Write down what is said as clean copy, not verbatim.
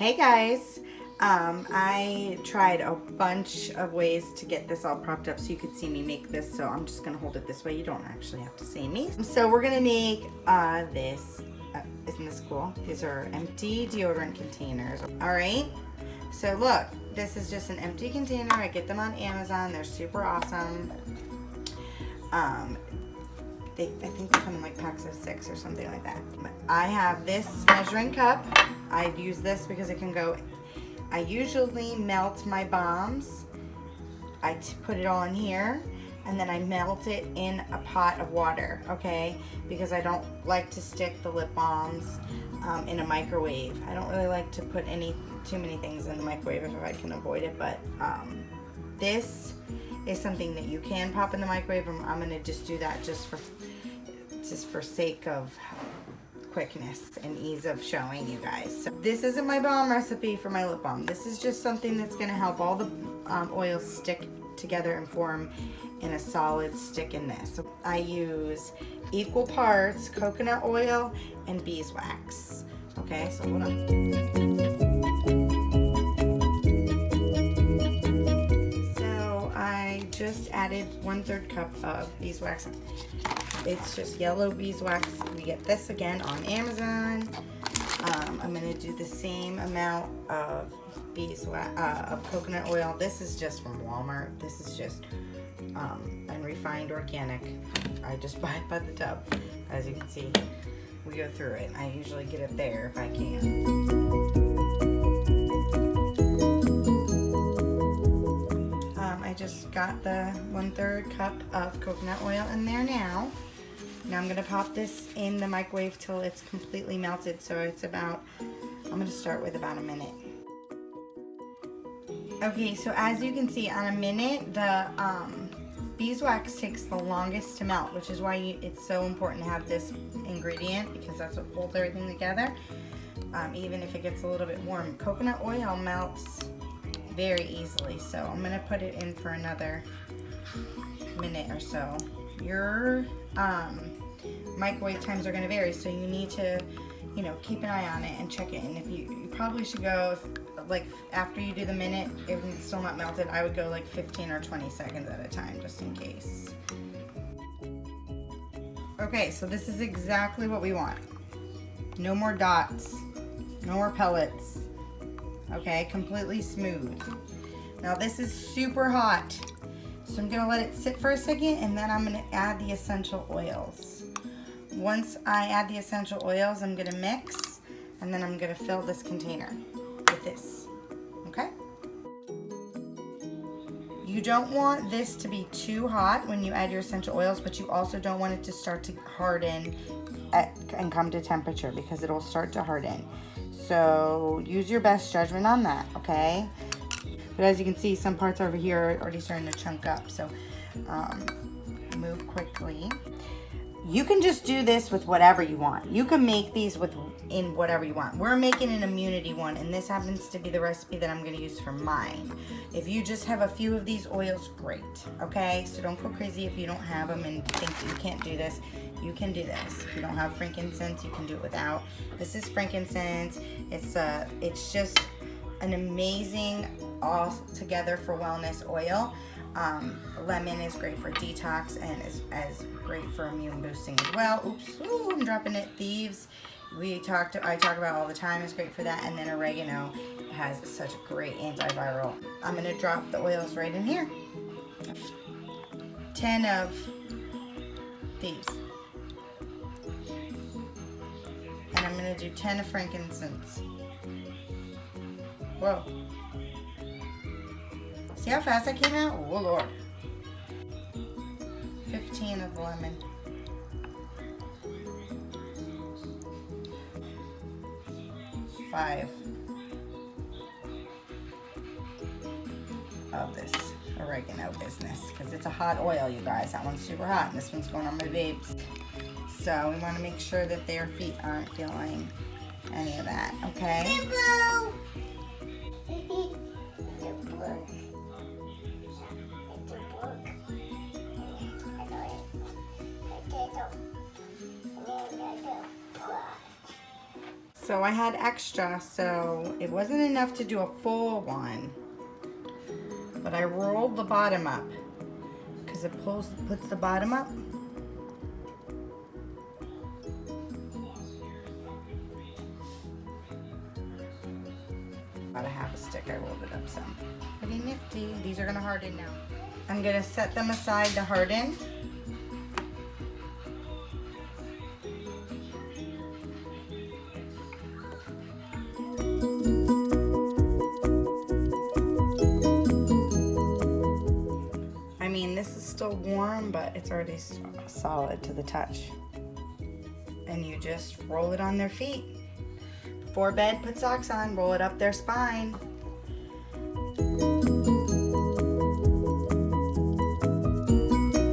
Hey guys, I tried a bunch of ways to get this all propped up so you could see me make this, so I'm just gonna hold it this way. You don't actually have to see me. So we're gonna make this. Isn't this cool? These are empty deodorant containers. All right, so look, this is just an empty container. I get them on Amazon. They're super awesome. I think they come in like packs of 6 or something like that. I have this measuring cup. I've used this because it can go. I usually melt my balms. I put it all in here and then I melt it in a pot of water, okay? Because I don't like to stick the lip balms in a microwave. I don't really like to put too many things in the microwave if I can avoid it, but this is something that you can pop in the microwave. I'm gonna just do that just for sake of quickness and ease of showing you guys. So this isn't my balm recipe for my lip balm. This is just something that's gonna help all the oils stick together and form in a solid stick in this. So I use equal parts coconut oil and beeswax. Okay, so hold on. Just added 1/3 cup of beeswax. It's just yellow beeswax. We get this again on Amazon. I'm gonna do the same amount of beeswax of coconut oil. This is just from Walmart. This is just unrefined organic. I just buy it by the tub. As you can see, we go through it. I usually get it there if I can. I just got the 1/3 cup of coconut oil in there now. Now I'm gonna pop this in the microwave till it's completely melted. So it's about, I'm gonna start with about a minute. Okay, so as you can see, on a minute, the beeswax takes the longest to melt, which is why it's so important to have this ingredient, because that's what holds everything together. Even if it gets a little bit warm. Coconut oil melts very easily, so I'm gonna put it in for another minute or so. Your microwave times are gonna vary, so you need to, keep an eye on it and check it. And if you probably should go, like after you do the minute, if it's still not melted, I would go like 15 or 20 seconds at a time, just in case. Okay, so this is exactly what we want. No more dots, no more pellets. Okay, completely smooth. Now this is super hot, so I'm gonna let it sit for a second, and then I'm gonna add the essential oils. Once I add the essential oils, I'm gonna mix, and then I'm gonna fill this container with this, okay? You don't want this to be too hot when you add your essential oils, but you also don't want it to start to harden and come to temperature, because it'll start to harden. So use your best judgment on that, okay? But as you can see, some parts over here are already starting to chunk up, so move quickly. You can just do this with whatever you want. You can make these in whatever you want. We're making an immunity one, and this happens to be the recipe that I'm gonna use for mine. If you just have a few of these oils, great, okay? So don't go crazy if you don't have them and think that you can't do this. You can do this. If you don't have frankincense, you can do it without. This is frankincense. It's just an amazing all together for wellness oil. Lemon is great for detox and is great for immune boosting as well. Oops, ooh, I'm dropping it. Thieves, I talk about all the time, is great for that. And then oregano has such a great antiviral. I'm gonna drop the oils right in here. 10 of these. And I'm gonna do 10 of frankincense. Whoa. See how fast I came out? Oh Lord. 15 of the lemon. 5 of this oregano business, because it's a hot oil, you guys. That one's super hot, and this one's going on my babes. So we want to make sure that their feet aren't feeling any of that, okay? So I had extra, so it wasn't enough to do a full one. But I rolled the bottom up because it puts the bottom up. About a half a stick, I rolled it up some. Pretty nifty. These are gonna harden now. I'm gonna set them aside to harden. I mean, this is still warm, but it's already solid to the touch. And you just roll it on their feet. Before bed, put socks on, roll it up their spine.